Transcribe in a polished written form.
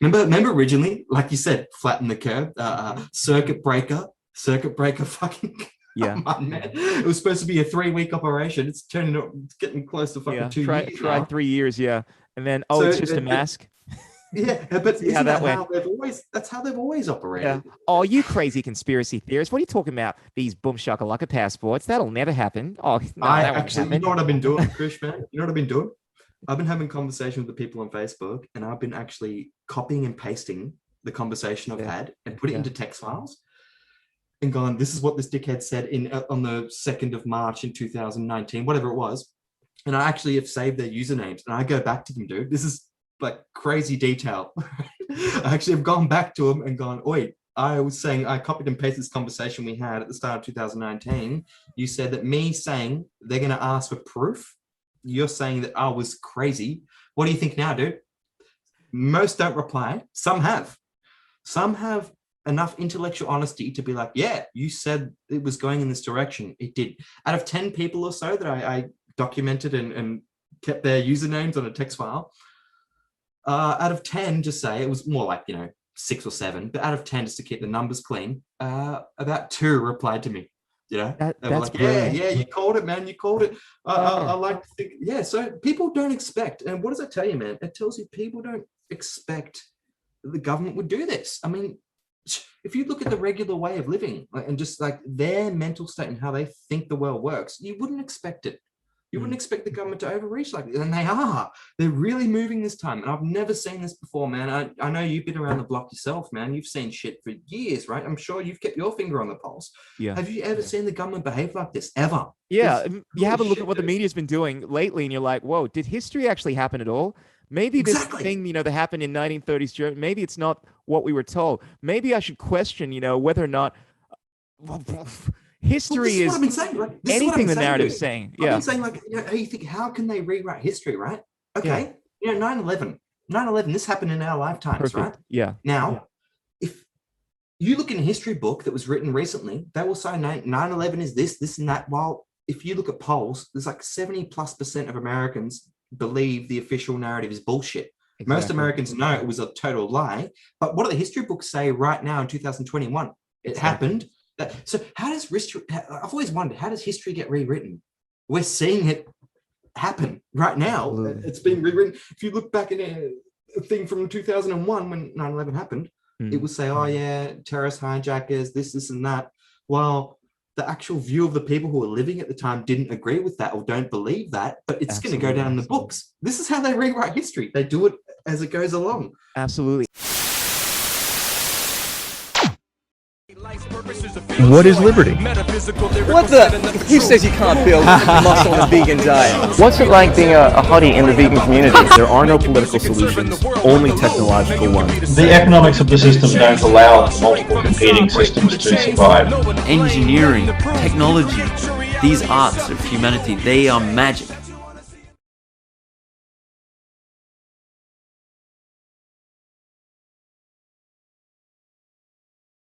Remember originally, like you said, flatten the curve, circuit breaker, fucking. Yeah. Come on, man. It was supposed to be a 3-week operation. It's getting close to fucking 2 years. Try 3 years, yeah. And then, So it's just a mask. Yeah, but See how that went. that's how they've always operated. Yeah. Oh, you crazy conspiracy theorists. What are you talking about? These boom shakalaka passports. That'll never happen. Oh, no, that won't happen. You know what I've been doing, Krish, man? You know what I've been doing? I've been having conversations with the people on Facebook, and I've been actually copying and pasting the conversation I've had and put it into text files and gone, this is what this dickhead said on the 2nd of March in 2019, whatever it was. And I actually have saved their usernames, and I go back to them, dude. This is like crazy detail. I actually have gone back to them and gone, oi, I was saying, I copied and pasted this conversation we had at the start of 2019. You said that me saying they're going to ask for proof. You're saying that I was crazy. What do you think now, dude? Most don't reply. Some have. Some have enough intellectual honesty to be like, yeah, you said it was going in this direction. It did. Out of 10 people or so that I documented and kept their usernames on a text file, out of 10, just say, it was more like, 6 or 7, but out of 10, just to keep the numbers clean, about 2 replied to me. That's like, yeah, you called it, man. You called it. I like to think, so people don't expect. And what does that tell you, man? It tells you people don't expect that the government would do this. I mean, if you look at the regular way of living and just like their mental state and how they think the world works, you wouldn't expect it. You wouldn't expect the government to overreach like this. And they're really moving this time. And I've never seen this before, man. I know you've been around the block yourself, man. You've seen shit for years, right? I'm sure you've kept your finger on the pulse. Yeah. Have you ever seen the government behave like this, ever? Yeah. You have a look at what the media's been doing lately and you're like, whoa, did history actually happen at all? Maybe this thing, that happened in 1930s Germany, maybe it's not what we were told. Maybe I should question, whether or not history is anything the narrative is saying. Yeah. I've been saying, like, you think, how can they rewrite history, right? Okay. 9/11, this happened in our lifetimes, right? Yeah. Now, if you look in a history book that was written recently, they will say 9/11 is this, and that. While if you look at polls, there's like 70+% of Americans believe the official narrative is bullshit. Exactly. Most Americans know it was a total lie. But what do the history books say right now in 2021? It happened. So how does history, I've always wondered, how does history get rewritten? We're seeing it happen right now. Absolutely. It's been rewritten. If you look back in a thing from 2001 when 9/11 happened, it would say, oh yeah, terrorist hijackers, this and that. Well, the actual view of the people who were living at the time didn't agree with that or don't believe that, but it's going to go down in the books. This is how they rewrite history. They do it as it goes along. Absolutely. What is liberty? What the? Who says you can't build muscle on a vegan diet? What's it like being a hottie in the vegan community? There are no political solutions, only technological ones. The economics of the system don't allow multiple competing systems to survive. Engineering, technology, these arts of humanity, they are magic.